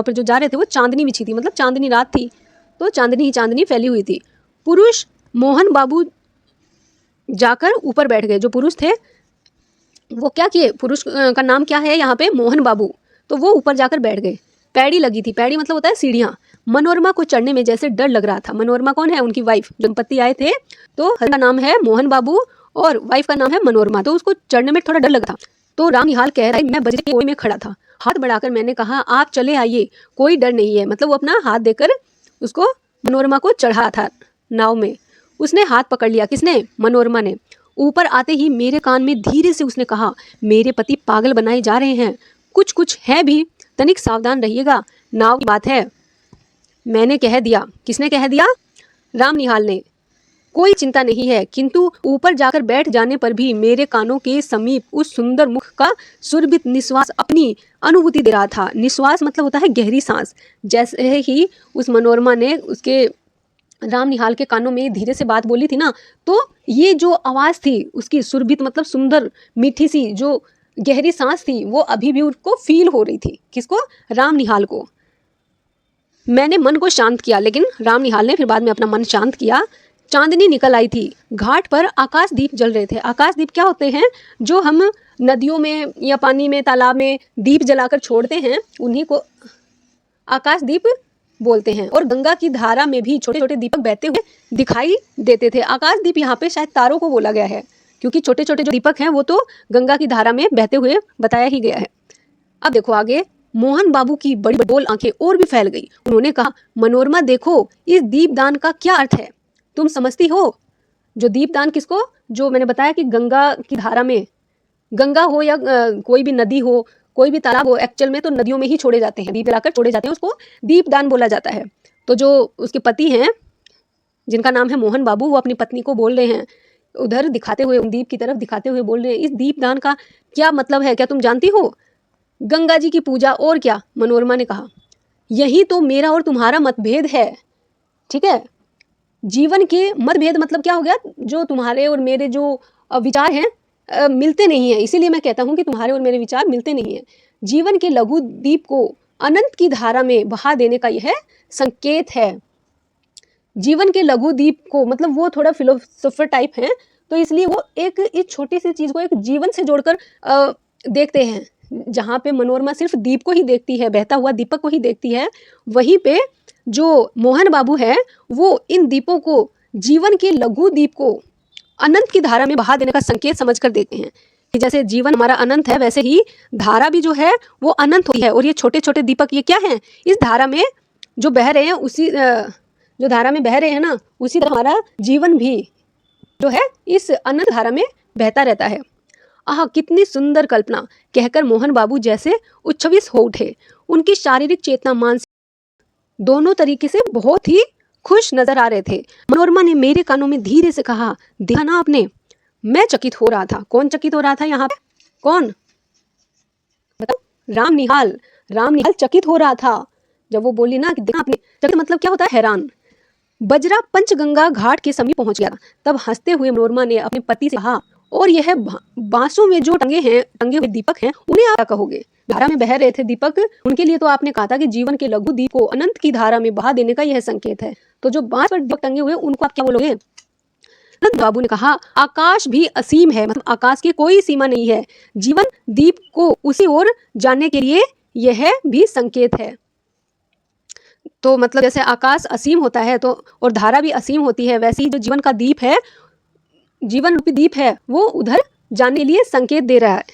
A: पर जो जा रहे थे वो चांदनी बिछी थी, मतलब चांदनी रात थी, तो चांदनी ही चांदनी फैली हुई थी। पुरुष मोहन बाबू जाकर ऊपर बैठ गए। जो पुरुष थे वो क्या किए, पुरुष का नाम क्या है यहाँ पे, मोहन बाबू, तो वो ऊपर जाकर बैठ गए। पैड़ी लगी थी, पैड़ी मतलब होता है सीढ़ियाँ। मनोरमा को चढ़ने में जैसे डर लग रहा था। मनोरमा कौन है, उनकी वाइफ, जो दंपत्ति आए थे, तो हस्बैंड का नाम है मोहन बाबू और वाइफ का नाम है मनोरमा, तो उसको चढ़ने में थोड़ा डर लगा था। तो राम निहाल कह रहा है, मैं बजरे की ओर में खड़ा था, हाथ बढ़ाकर मैंने कहा, आप चले आइए, कोई डर नहीं है। मतलब वो अपना हाथ देकर उसको मनोरमा को चढ़ा था नाव में। उसने हाथ पकड़ लिया, किसने, मनोरमा ने। ऊपर आते ही मेरे कान में धीरे से उसने कहा, मेरे पति पागल बनाए जा रहे हैं, कुछ कुछ है भी, तनिक सावधान रहिएगा, नाव की बात है। मैंने कह दिया, किसने कह दिया, राम निहाल ने, कोई चिंता नहीं है। किंतु ऊपर जाकर बैठ जाने पर भी मेरे कानों के समीप उस सुंदर मुख का सुरभित निश्वास अपनी अनुभूति दे रहा था। निश्वास मतलब होता है गहरी सांस। जैसे ही उस मनोरमा ने उसके राम निहाल के कानों में धीरे से बात बोली थी ना, तो ये जो आवाज़ थी उसकी सुरभित मतलब सुंदर मीठी सी जो गहरी सांस थी, वो अभी भी उसको फील हो रही थी। किसको, राम निहाल को। मैंने मन को शांत किया, लेकिन राम निहाल ने फिर बाद में अपना मन शांत किया। चांदनी निकल आई थी, घाट पर आकाश दीप जल रहे थे। आकाश दीप क्या होते हैं, जो हम नदियों में या पानी में तालाब में दीप जलाकर छोड़ते हैं, उन्हीं को आकाश दीप बोलते हैं। और गंगा की धारा में भी छोटे छोटे दीपक बहते हुए दिखाई देते थे। आकाश दीप यहाँ पे शायद तारों को बोला गया है, क्योंकि छोटे छोटे जो दीपक हैं वो तो गंगा की धारा में बहते हुए बताया ही गया है। अब देखो आगे, मोहन बाबू की बड़ी गोल आंखें और भी फैल गई। उन्होंने कहा, मनोरमा देखो, इस दीपदान का क्या अर्थ है, तुम समझती हो। जो दीपदान किसको, जो मैंने बताया कि गंगा की धारा में, गंगा हो या कोई भी नदी हो, कोई भी तालाब हो, एक्चुअल में तो नदियों में ही छोड़े जाते हैं, दीप जलाकर छोड़े जाते हैं, उसको दीपदान बोला जाता है। तो जो उसके पति हैं, जिनका नाम है मोहन बाबू, वो अपनी पत्नी को बोल रहे हैं, उधर दिखाते हुए, दीप की तरफ दिखाते हुए बोल रहे हैं, इस दीपदान का क्या मतलब है, क्या तुम जानती हो। गंगा जी की पूजा, और क्या, मनोरमा ने कहा। यही तो मेरा और तुम्हारा मतभेद है। ठीक है, जीवन के मतभेद मतलब क्या हो गया, जो तुम्हारे और मेरे जो विचार हैं मिलते नहीं है, इसीलिए मैं कहता हूँ कि तुम्हारे और मेरे विचार मिलते नहीं हैं। जीवन के लघु दीप को अनंत की धारा में बहा देने का यह संकेत है। जीवन के लघु दीप को, मतलब वो थोड़ा फिलोसोफर टाइप हैं, तो इसलिए वो एक इस छोटी सी चीज़ को एक जीवन से जोड़कर देखते हैं। जहाँ पे मनोरमा सिर्फ दीप को ही देखती है, बहता हुआ दीपक को ही देखती है, वहीं पे जो मोहन बाबू है वो इन दीपों को, जीवन के लघु दीप को अनंत की धारा में बहा देने का संकेत समझकर देते हैं। कि जैसे जीवन हमारा अनंत है, वैसे ही धारा भी जो है वो अनंत होती है। और ये छोटे छोटे दीपक ये क्या हैं, इस धारा में जो बह रहे हैं, उसी जो धारा में बह रहे हैं ना, उसी तरह हमारा जीवन भी जो है इस अनंत धारा में बहता रहता है। आह, कितनी सुंदर कल्पना, कहकर मोहन बाबू जैसे उच्छ्वसित हो उठे। उनकी शारीरिक चेतना, मानसिक दोनों तरीके से बहुत ही खुश नजर आ रहे थे। मनोरमा ने मेरे कानों में धीरे से कहा, देखा ना आपने। मैं चकित हो रहा था। कौन चकित हो रहा था यहाँ पे, कौन बताओ, राम निहाल। राम निहाल चकित हो रहा था जब वो बोली ना कि देखा आपने। चकित मतलब क्या होता है, हैरान। बजरा पंचगंगा घाट के समीप पहुंच गया। तब हंसते हुए मनोरमा ने अपने पति से कहा, और यह बांसों में जो टंगे हुए दीपक हैं, उन्हें आप क्या कहोगे। धारा में बह रहे थे दीपक, उनके लिए तो आपने कहा था कि जीवन के लघु दीप को अनंत की धारा में बहा देने का यह संकेत है, तो जो बांस पर दीपक टंगे हुए उनको आप क्या बोलोगे। बाबू ने कहा, आकाश भी असीम है, मतलब आकाश की कोई सीमा नहीं है। जीवन दीप को उसी ओर जाने के लिए यह भी संकेत है। तो मतलब जैसे आकाश असीम होता है तो और धारा भी असीम होती है, वैसे ही जो जीवन का दीप है जीवन रूपी दीप है वो उधर जाने के लिए संकेत दे रहा है।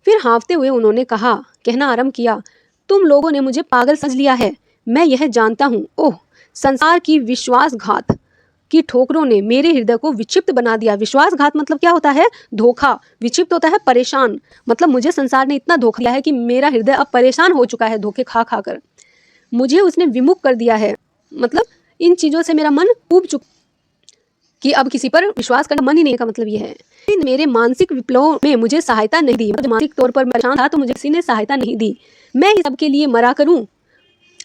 A: फिर हाँफते हुए उन्होंने कहना आरंभ किया, तुम लोगों ने मुझे पागल समझ लिया है, मैं यह जानता हूँ। ओह, संसार की विश्वासघात की ठोकरों ने मेरे हृदय को विक्षिप्त बना दिया। विश्वासघात मतलब क्या होता है? धोखा। विक्षिप्त होता है परेशान, मतलब मुझे संसार ने इतना धोखा दिया है कि मेरा हृदय अब परेशान हो चुका है धोखे खा खा कर। मुझे उसने विमुख कर दिया है, मतलब इन चीज़ों से मेरा मन ऊब चुका कि अब किसी पर विश्वास करना मन ही नहीं का मतलब यह है। मेरे मानसिक विप्लव में मुझे सहायता नहीं दी, मतलब मानसिक तौर पर परेशान था तो मुझे किसी ने सहायता नहीं दी। मैं इस सब के लिए मरा करूं,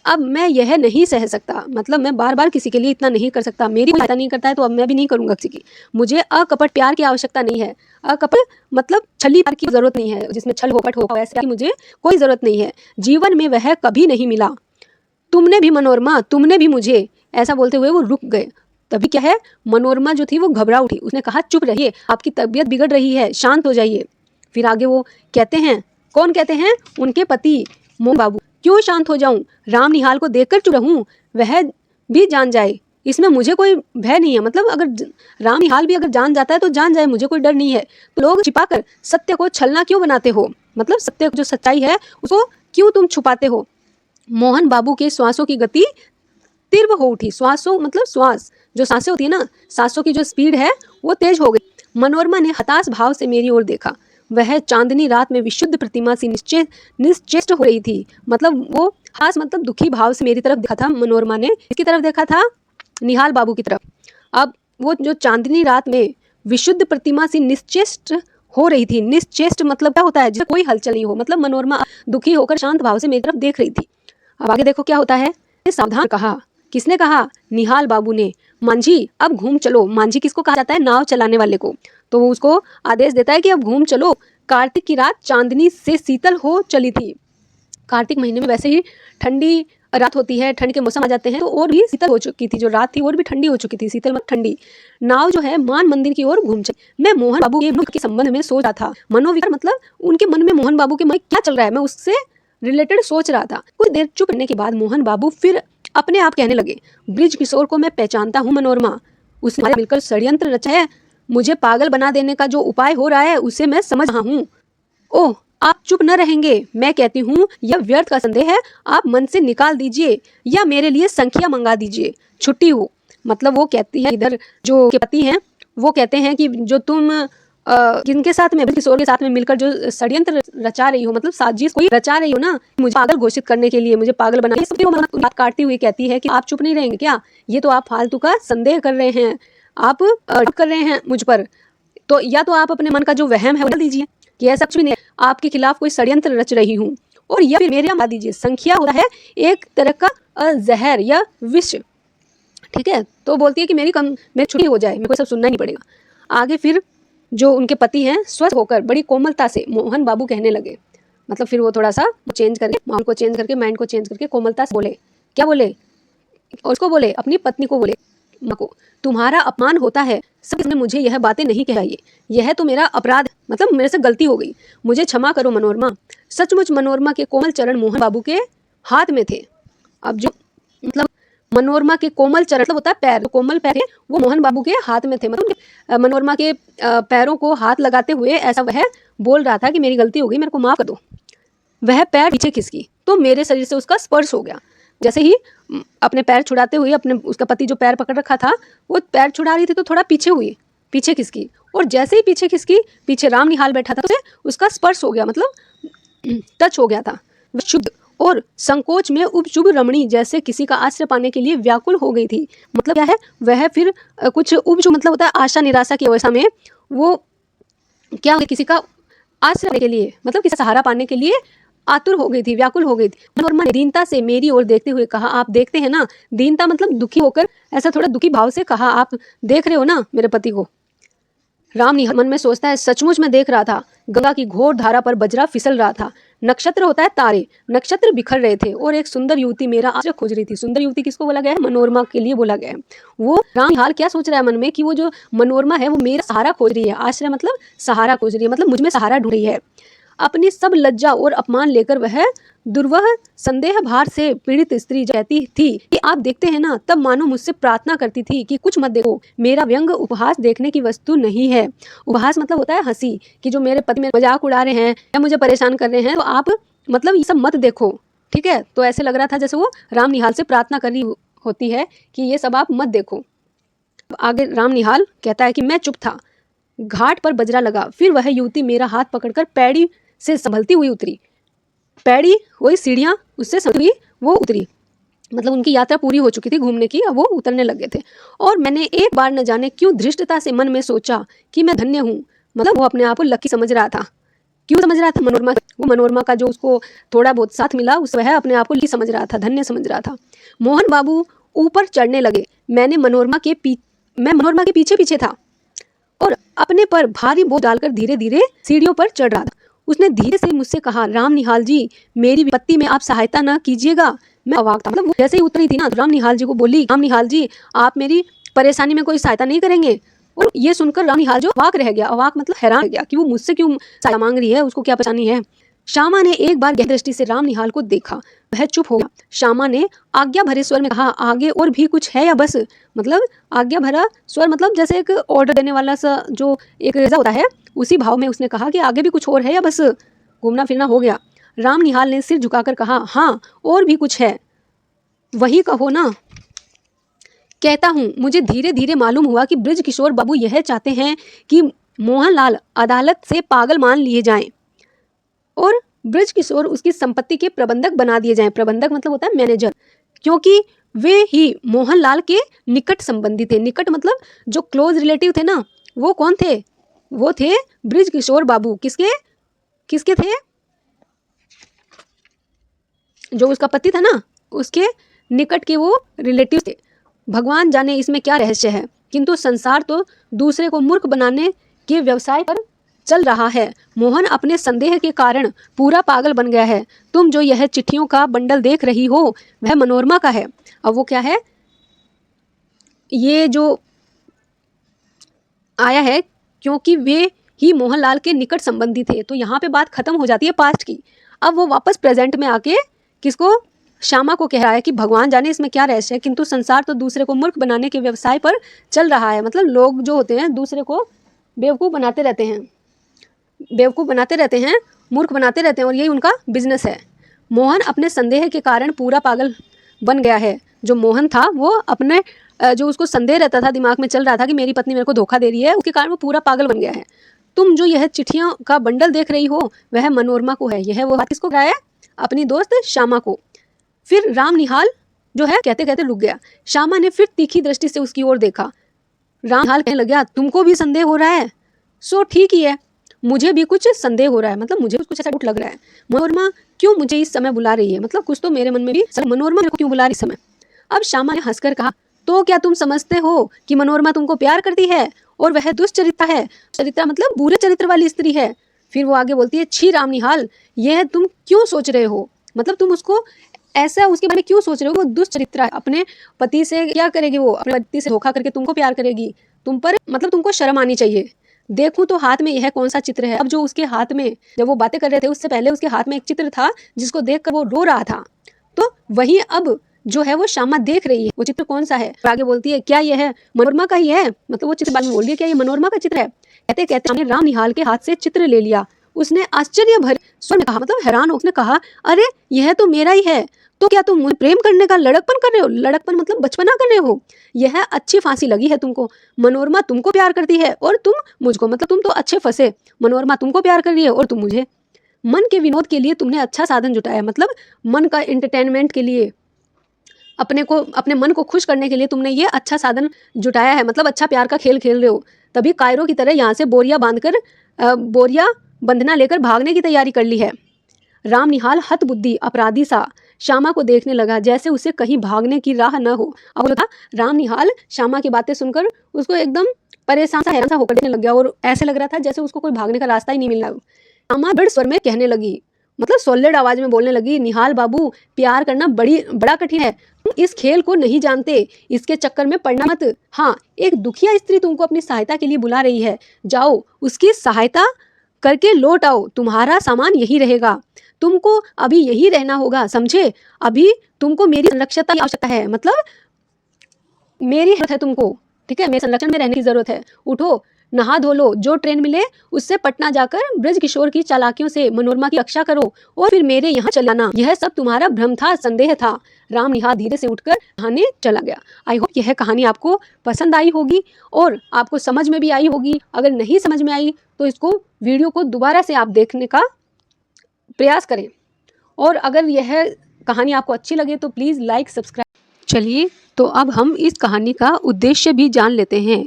A: अब मैं यह नहीं सह सकता, मतलब मैं बार बार किसी के लिए इतना नहीं कर सकता। मेरी कोई सहायता नहीं करता है तो अब मैं भी नहीं करूंगा किसी की। मुझे अकपट प्यार की आवश्यकता नहीं है। अकपट मतलब छली प्यार की जरूरत नहीं है, जिसमें छल होपट हो, ऐसे की मुझे कोई जरूरत नहीं है। जीवन में वह कभी नहीं मिला। तुमने भी मनोरमा, तुमने भी मुझे। ऐसा बोलते हुए वो रुक गए। तभी क्या है, मनोरमा जो थी वो घबरा उठी। उसने कहा, चुप रहिए, आपकी तबीयत बिगड़ रही है, शांत हो जाइए। फिर आगे वो कहते हैं, कौन कहते हैं? उनके पति मोहन बाबू। क्यों शांत हो जाऊं? राम निहाल को देखकर चुप रहूं? वह भी जान जाए, इसमें मुझे कोई भय नहीं है। मतलब अगर राम निहाल भी अगर जान जाता है तो जान जाए, मुझे कोई डर नहीं है। तो लोग छिपाकर सत्य को छलना क्यों बनाते हो? मतलब सत्य जो सच्चाई है उसको क्यों तुम छुपाते हो? मोहन बाबू के श्वासों की गति तीव्र हो उठी। श्वासों मतलब श्वास, जो सांसें होती है ना, सांसों की जो स्पीड है वो तेज हो गई। मनोरमा ने हताश भाव से मेरी ओर देखा। वह चांदनी रात में विशुद्ध प्रतिमा सी निश्चेष्ट हो रही थी। मतलब वो खास मतलब दुखी भाव से मेरी तरफ देखा था। मनोरमा ने किसकी तरफ देखा था? निहाल बाबू की तरफ। अब वो जो चांदनी रात में विशुद्ध प्रतिमा सी निश्चेष्ट हो रही थी। निश्चेष्ट मतलब क्या होता है? जिसमें कोई हलचल नहीं हो। मतलब मनोरमा दुखी होकर शांत भाव से मेरी तरफ देख रही थी। अब आगे देखो क्या होता है। सावधान कहा। किसने कहा? निहाल बाबू ने। मांझी, अब घूम चलो। मांझी किसको कहा जाता है? नाव चलाने वाले को। तो वो उसको आदेश देता है कि अब घूम चलो। कार्तिक की रात चांदनी से शीतल हो चली थी। कार्तिक महीने में वैसे ही ठंडी रात होती है, ठंड के मौसम आ जाते हैं, तो और भी शीतल हो चुकी थी। जो रात थी और भी ठंडी हो चुकी थी। शीतल मतलब ठंडी। नाव जो है मान मंदिर की ओर घूम चली। मैं मोहन बाबू के मुख के संबंध में सोच रहा था। मनोविकार मतलब उनके मन में मोहन बाबू के मन में क्या चल रहा है, मैं उससे रिलेटेड सोच रहा था। कुछ देर चुप रहने के बाद मोहन बाबू फिर अपने आप कहने लगे, ब्रिज किशोर को मैं पहचानता हूँ मनोरमा। उसने हमारे मिलकर षड्यंत्र रचा है। मुझे पागल बना देने का जो उपाय हो रहा है उसे मैं समझ रहा हूँ। ओह, आप चुप न रहेंगे। मैं कहती हूँ यह व्यर्थ का संदेह है, आप मन से निकाल दीजिए या मेरे लिए संख्या मंगा दीजिए, छुट्टी हो। मतलब वो कहती है, इधर जो के पति हैं वो कहते हैं कि जो तुम किनके साथ में, किशोर के साथ में मिलकर जो षड्यंत्र रचा रही हो, मतलब साजिश कोई रचा रही हो ना, मुझे पागल घोषित करने के लिए, मुझे पागल बनाने के लिए। बात काटती हुई कहती है कि आप चुप नहीं रहेंगे क्या? ये तो आप फालतू का संदेह कर रहे हैं, आप कर रहे हैं मुझ पर। तो या तो आप अपने मन का जो वहम है बदल दीजिए कि ऐसा कुछ भी नहीं, आपके खिलाफ कोई षड्यंत्र रच रही हूँ, और या फिर मेरे यहाँ बता दीजिए। संख्या होता है एक तरह का जहर या विष, ठीक है। तो बोलती है कि मेरी छुट्टी हो जाए, मेरे को सब सुनना नहीं पड़ेगा। आगे फिर जो उनके पति हैं स्वस्थ होकर बड़ी कोमलता से मोहन बाबू कहने लगे। मतलब फिर वो थोड़ा सा चेंज करके, माहौल को चेंज करके, माइंड को चेंज करके कोमलता से बोले। क्या बोले? और उसको बोले, अपनी पत्नी को बोले, माँ को, तुम्हारा अपमान होता है, सबने मुझे यह बातें नहीं कहनी, यह तो मेरा अपराध, मतलब मेरे से गलती हो गई, मुझे क्षमा करो मनोरमा। सचमुच मनोरमा के कोमल चरण मोहन बाबू के हाथ में थे। अब जो मतलब मनोरमा के कोमल चरण मतलब होता है पैर, तो कोमल पैर थे वो मोहन बाबू के हाथ में थे। मतलब मनोरमा के पैरों को हाथ लगाते हुए ऐसा वह बोल रहा था कि मेरी गलती हो गई, मेरे को माफ कर दो। वह पैर पीछे खिसकी तो मेरे शरीर से उसका स्पर्श हो गया। जैसे ही अपने पैर छुड़ाते हुए, अपने उसका पति जो पैर पकड़ रखा था वो पैर छुड़ा रही थी तो थोड़ा पीछे हुई, पीछे खिसकी, और जैसे ही पीछे खिसकी, पीछे राम निहाल बैठा था, तो उसका स्पर्श हो गया, मतलब टच हो गया था। वह शुद्ध और संकोच में उपचुभ रमणी जैसे किसी का आश्रय पाने के लिए व्याकुल हो गई थी। मतलब क्या है, वह फिर कुछ उपचुभ मतलब होता है आशा निराशा की अवस्था में, वो क्या किसी का आश्रय पाने के लिए, मतलब किसी सहारा पाने के लिए आतुर हो गई थी, व्याकुल हो गई थी। मनोरमा ने दीनता से मेरी ओर देखते हुए कहा, आप देखते हैं ना। दीनता मतलब दुखी होकर, ऐसा थोड़ा दुखी भाव से कहा, आप देख रहे हो ना मेरे पति को। राम निहाल मन में सोचता है, सचमुच मैं देख रहा था, गंगा की घोर धारा पर बजरा फिसल रहा था, नक्षत्र होता है तारे, नक्षत्र बिखर रहे थे, और एक सुंदर युवती मेरा आश्रय खोज रही थी। सुंदर युवती किसको बोला गया है? मनोरमा के लिए बोला गया है। वो राम निहाल क्या सोच रहा है मन में कि वो जो मनोरमा है वो मेरा सहारा खोज रही है। आश्रय मतलब सहारा खोज रही है, मतलब मुझ में सहारा ढूंढ रही है। अपनी सब लज्जा और अपमान लेकर वह दुर्वह संदेह भार से पीड़ित स्त्री कहती थी कि आप देखते हैं ना, तब मानो मुझसे प्रार्थना करती थी कि कुछ मत देखो, मेरा व्यंग उपहास देखने की वस्तु नहीं है। उपहास मतलब होता है हंसी, कि जो मेरे पति मेरा मजाक उड़ा रहे हैं या मुझे परेशान कर रहे हैं, तो आप मतलब ये सब मत देखो, ठीक है। तो ऐसे लग रहा था जैसे वो राम निहाल से प्रार्थना कर रही होती है कि ये सब आप मत देखो। आगे राम निहाल कहता है कि मैं चुप था। घाट पर बजरा लगा, फिर वह युवती मेरा हाथ पकड़कर पैड़ी से संभलती हुई उतरी। पैड़ी वही सीढ़ियाँ, उससे संभली वो उतरी, मतलब उनकी यात्रा पूरी हो चुकी थी घूमने की, अब वो उतरने लगे थे। और मैंने एक बार न जाने क्यों धृष्टता से मन में सोचा कि मैं धन्य हूँ। मतलब वो अपने आप को लकी समझ रहा था। क्यों समझ रहा था? मनोरमा, वो मनोरमा का जो उसको थोड़ा बहुत साथ मिला, उस वह अपने आप को लकी समझ रहा था, धन्य समझ रहा था। मोहन बाबू ऊपर चढ़ने लगे। मैं मनोरमा के पीछे पीछे था और अपने पर भारी बोझ डालकर धीरे धीरे सीढ़ियों पर चढ़ रहा था। उसने धीरे से मुझसे कहा, राम निहाल जी, मेरी विपत्ति में आप सहायता न कीजिएगा। मैं अवाक था, मतलब वो जैसे ही उतरी थी ना, राम निहाल जी को बोली, राम निहाल जी, आप मेरी परेशानी में कोई सहायता नहीं करेंगे। और ये सुनकर राम निहाल जो अवाक रह गया, अवाक मतलब हैरान रह गया कि वो मुझसे क्यों सहायता मांग रही है, उसको क्या परेशानी है। श्यामा ने एक बार गहरी दृष्टि से राम निहाल को देखा, वह चुप हो गया। श्यामा ने आज्ञा भरे स्वर में कहा, आगे और भी कुछ है या बस? मतलब आज्ञा भरा स्वर मतलब जैसे एक ऑर्डर देने वाला सा जो एक रेजा होता है, उसी भाव में उसने कहा कि आगे भी कुछ और है या बस घूमना फिरना हो गया। राम निहाल ने सिर झुकाकर कहा, हाँ और भी कुछ है, वही कहो ना। कहता हूँ, मुझे धीरे धीरे मालूम हुआ कि ब्रज किशोर बाबू यह चाहते हैं कि मोहनलाल अदालत से पागल मान लिए जाएं और ब्रज किशोर उसकी संपत्ति के प्रबंधक बना दिए जाएं। प्रबंधक मतलब होता है मैनेजर, क्योंकि वे ही मोहनलाल के निकट संबंधी थे। निकट मतलब जो क्लोज रिलेटिव थे ना, वो कौन थे? वो थे ब्रज किशोर बाबू। किसके किसके थे? जो उसका पति था ना, उसके निकट के वो रिलेटिव थे। भगवान जाने इसमें क्या रहस्य है, किंतु संसार तो दूसरे को मूर्ख बनाने के व्यवसाय पर चल रहा है। मोहन अपने संदेह के कारण पूरा पागल बन गया है। तुम जो यह चिट्ठियों का बंडल देख रही हो, वह मनोरमा का है। अब वो क्या है? ये जो आया है क्योंकि वे ही मोहनलाल के निकट संबंधी थे। तो यहाँ पे बात खत्म हो जाती है पास्ट की। अब वो वापस प्रेजेंट में आके किसको? श्यामा को कह रहा है कि भगवान जाने इसमें क्या रहस्य है, किंतु संसार तो दूसरे को मूर्ख बनाने के व्यवसाय पर चल रहा है। मतलब लोग जो होते हैं दूसरे को बेवकूफ़ बनाते रहते हैं, बेवकूफ़ बनाते रहते हैं, मूर्ख बनाते रहते हैं, और यही उनका बिजनेस है। मोहन अपने संदेह के कारण पूरा पागल बन गया है। जो मोहन था वो अपने जो उसको संदेह रहता था, दिमाग में चल रहा था कि मेरी पत्नी मेरे को धोखा दे रही है, उसके कारण वो पूरा पागल बन गया है। तुम जो यह चिट्ठियों का बंडल देख रही हो, वह मनोरमा को है। यह वो किसको कहा है? अपनी दोस्त श्यामा को। फिर राम निहाल जो है कहते कहते रुक गया। श्यामा ने फिर तीखी दृष्टि से उसकी ओर देखा। राम निहाल कहने लगा, तुमको भी संदेह हो रहा है? सो ठीक ही है, मुझे भी कुछ संदेह हो रहा है, मतलब मुझे कुछ ऐसा डाउट लग रहा है। मनोरमा क्यों मुझे इस समय बुला रही है? मतलब कुछ तो मेरे मन में भी, मनोरमा मेरे को क्यों बुला रही इस समय? अब श्यामा ने हंसकर कहा, तो क्या तुम समझते हो कि मनोरमा तुमको प्यार करती है और वह दुष्चरित्रा है? चरित्रा मतलब बुरे चरित्र वाली स्त्री है। फिर वो आगे बोलती है, छी राम निहाल, यह तुम क्यों सोच रहे हो? मतलब तुम उसको ऐसा उसके बारे में क्यों सोच रहे हो? वो दुष्चरित्रा है। अपने पति से क्या करेगी? वो अपने पति से धोखा करके तुमको प्यार करेगी। तुम पर मतलब तुमको शर्म आनी चाहिए। देखूं तो हाथ में यह कौन सा चित्र है? अब जो उसके हाथ में, जब वो बातें कर रहे थे उससे पहले उसके हाथ में एक चित्र था जिसको देखकर वो रो रहा था। तो वही अब जो है वो श्यामा देख रही है। वो चित्र कौन सा है? आगे बोलती है, क्या यह है मनोरमा का ही है? मतलब वो चित्र बाद में बोल रही है, क्या ये मनोरमा का चित्र है? कहते कहते हमने राम निहाल के हाथ से चित्र ले लिया। उसने आश्चर्य भरे स्वर में कहा, मतलब हैरान हो, उसने कहा, अरे यह तो मेरा ही है। तो क्या तुम मुझे प्रेम करने का लड़कपन कर रहे हो? लड़कपन मतलब बचपना कर रहे हो? यह अच्छी फांसी लगी है तुमको। मनोरमा तुमको प्यार करती है और तुम मुझको, मतलब तुम तो अच्छे फंसे। मनोरमा तुमको प्यार कर रही है और तुम मुझे। मन के विनोद के लिए तुमने अच्छा साधन जुटाया, मतलब मन का एंटरटेनमेंट के लिए, अपने मन को खुश करने के लिए तुमने ये अच्छा साधन जुटाया है। मतलब अच्छा प्यार का खेल खेल रहे हो। तभी कायरों की तरह यहाँ से बोरिया बंधना लेकर भागने की तैयारी कर ली है। राम निहाल हतबुद्धि अपराधी सा श्यामा को देखने लगा, जैसे उसे कहीं भागने की राह न हो। अब जो था राम निहाल श्यामा की बातें सुनकर उसको एकदम परेशान सा हैरान सा होकर देखने लग गया, और ऐसे लग रहा था जैसे उसको कोई भागने का रास्ता ही नहीं मिल रहा। श्यामा दृढ़ स्वर में कहने लगी, मतलब सॉलिड आवाज में बोलने लगी, निहाल बाबू, प्यार करना बड़ा कठिन है। तुम इस खेल को नहीं जानते, इसके चक्कर में पड़ना मत। हाँ, एक दुखिया स्त्री तुमको अपनी सहायता के लिए बुला रही है, जाओ उसकी सहायता करके लौट आओ, तुम्हारा सामान यही रहेगा, तुमको अभी यही रहना होगा, समझे? अभी तुमको मेरी संरक्षण की आवश्यकता है, मतलब मेरी जरूरत है तुमको, ठीक है, मेरे संरक्षण में रहने की जरूरत है। उठो, नहा धो लो, जो ट्रेन मिले उससे पटना जाकर ब्रज किशोर की चालाकियों से मनोरमा की रक्षा करो और फिर मेरे यहाँ चले आना। यह सब तुम्हारा भ्रम था, संदेह था। राम निहार धीरे से उठकर नहाने चला गया। आई होप यह कहानी आपको पसंद आई होगी और आपको समझ में भी आई होगी। अगर नहीं समझ में आई तो इसको वीडियो को दोबारा से आप देखने का प्रयास करें और अगर यह कहानी आपको अच्छी लगे तो प्लीज़ लाइक सब्सक्राइब। चलिए, तो अब हम इस कहानी का उद्देश्य भी जान लेते हैं।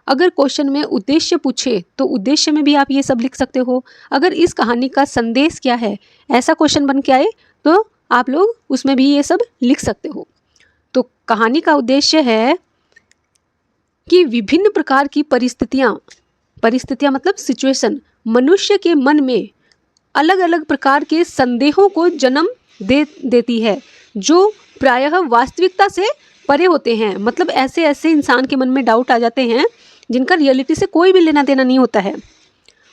A: अगर क्वेश्चन में उद्देश्य पूछे तो उद्देश्य में भी आप ये सब लिख सकते हो। अगर इस कहानी का संदेश क्या है, ऐसा क्वेश्चन बन के आए तो आप लोग उसमें भी ये सब लिख सकते हो। तो कहानी का उद्देश्य है कि विभिन्न प्रकार की परिस्थितियाँ मतलब सिचुएशन मनुष्य के मन में अलग अलग प्रकार के संदेहों को जन्म देती है, जो प्रायः वास्तविकता से परे होते हैं। मतलब ऐसे ऐसे इंसान के मन में डाउट आ जाते हैं जिनका रियलिटी से कोई भी लेना देना नहीं होता है।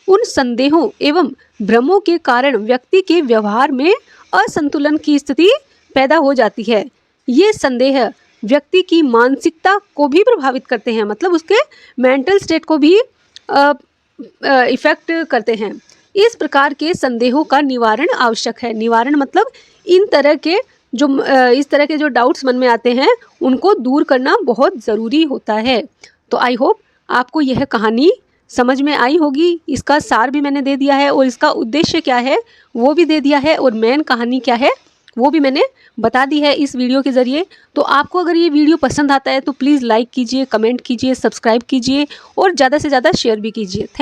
A: उन संदेहों एवं भ्रमों के कारण व्यक्ति के व्यवहार में असंतुलन की स्थिति पैदा हो जाती है। ये संदेह व्यक्ति की मानसिकता को भी प्रभावित करते हैं, मतलब उसके मेंटल स्टेट को भी इफेक्ट करते हैं। इस प्रकार के संदेहों का निवारण आवश्यक है। निवारण मतलब इस तरह के जो डाउट्स मन में आते हैं उनको दूर करना बहुत ज़रूरी होता है। तो आई होप आपको यह कहानी समझ में आई होगी। इसका सार भी मैंने दे दिया है और इसका उद्देश्य क्या है वो भी दे दिया है और मेन कहानी क्या है वो भी मैंने बता दी है इस वीडियो के ज़रिए। तो आपको अगर ये वीडियो पसंद आता है तो प्लीज़ लाइक कीजिए, कमेंट कीजिए, सब्सक्राइब कीजिए और ज़्यादा से ज़्यादा शेयर भी कीजिए। थैंक